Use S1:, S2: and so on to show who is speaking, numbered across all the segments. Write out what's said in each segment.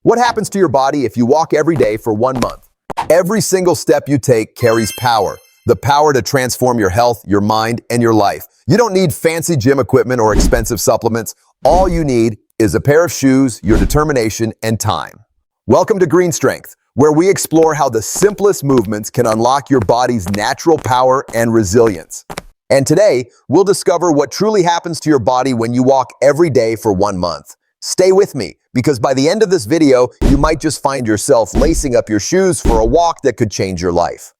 S1: What happens to your body if you walk every day for 1 month? Every single step you take carries power. The power to transform your health, your mind, and your life. You don't need fancy gym equipment or expensive supplements. All you need is a pair of shoes, your determination, and time. Welcome to Green Strength, where we explore how the simplest movements can unlock your body's natural power and resilience. And today, we'll discover what truly happens to your body when you walk every day for 1 month. Stay with me, because by the end of this video, you might just find yourself lacing up your shoes for a walk that could change your life.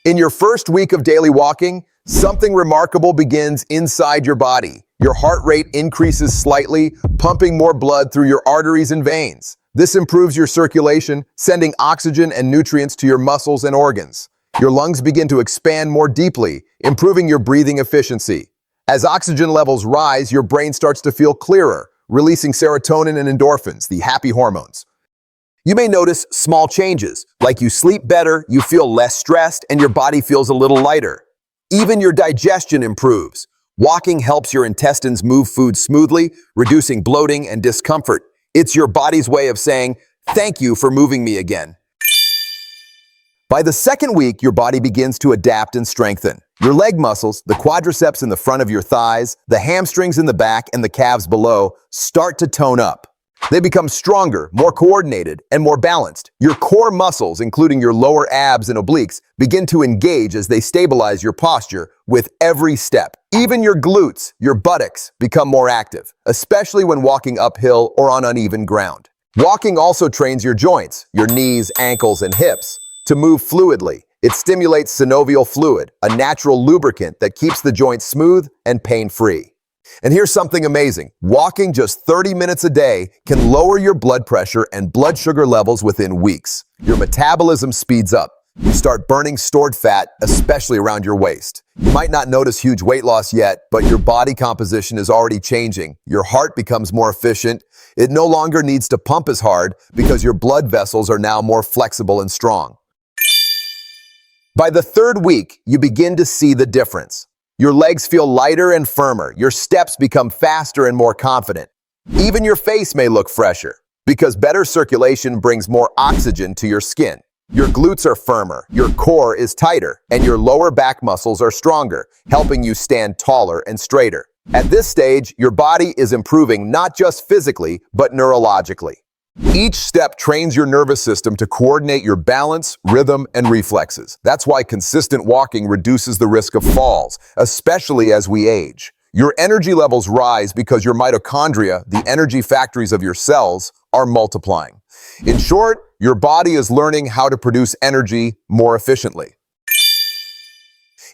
S1: In your first week of daily walking, something remarkable begins inside your body. Your heart rate increases slightly, pumping more blood through your arteries and veins. This improves your circulation, sending oxygen and nutrients to your muscles and organs. Your lungs begin to expand more deeply, improving your breathing efficiency. As oxygen levels rise, your brain starts to feel clearer, releasing serotonin and endorphins, the happy hormones. You may notice small changes, like you sleep better, you feel less stressed, and your body feels a little lighter. Even your digestion improves. Walking helps your intestines move food smoothly, reducing bloating and discomfort. It's your body's way of saying, "Thank you for moving me again." By the second week, your body begins to adapt and strengthen. Your leg muscles, the quadriceps in the front of your thighs, the hamstrings in the back, and the calves below start to tone up. They become stronger, more coordinated, and more balanced. Your core muscles, including your lower abs and obliques, begin to engage as they stabilize your posture with every step. Even your glutes, your buttocks, become more active, especially when walking uphill or on uneven ground. Walking also trains your joints, your knees, ankles, and hips, to move fluidly. It stimulates synovial fluid, a natural lubricant that keeps the joints smooth and pain-free. And here's something amazing. Walking just 30 minutes a day can lower your blood pressure and blood sugar levels within weeks. Your metabolism speeds up. You start burning stored fat, especially around your waist. You might not notice huge weight loss yet, but your body composition is already changing. Your heart becomes more efficient. It no longer needs to pump as hard because your blood vessels are now more flexible and strong. By the third week, you begin to see the difference. Your legs feel lighter and firmer. Your steps become faster and more confident. Even your face may look fresher, because better circulation brings more oxygen to your skin. Your glutes are firmer, your core is tighter, and your lower back muscles are stronger, helping you stand taller and straighter. At this stage, your body is improving not just physically, but neurologically. Each step trains your nervous system to coordinate your balance, rhythm, and reflexes. That's why consistent walking reduces the risk of falls, especially as we age. Your energy levels rise because your mitochondria, the energy factories of your cells, are multiplying. In short, your body is learning how to produce energy more efficiently.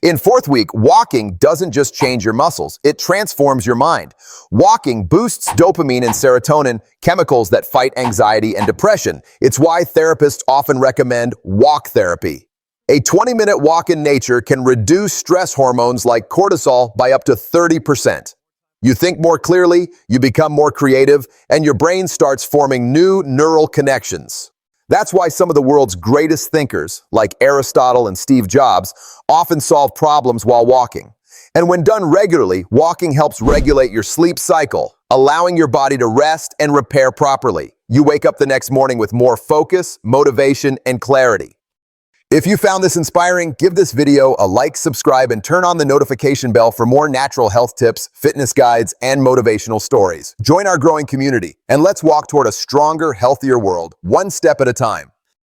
S1: In fourth week, walking doesn't just change your muscles, it transforms your mind. Walking boosts dopamine and serotonin, chemicals that fight anxiety and depression. It's why therapists often recommend walk therapy. A 20-minute walk in nature can reduce stress hormones like cortisol by up to 30%. You think more clearly, you become more creative, and your brain starts forming new neural connections. That's why some of the world's greatest thinkers, like Aristotle and Steve Jobs, often solve problems while walking. And when done regularly, walking helps regulate your sleep cycle, allowing your body to rest and repair properly. You wake up the next morning with more focus, motivation, and clarity. If you found this inspiring, give this video a like, subscribe, and turn on the notification bell for more natural health tips, fitness guides, and motivational stories. Join our growing community, and let's walk toward a stronger, healthier world, one step at a time.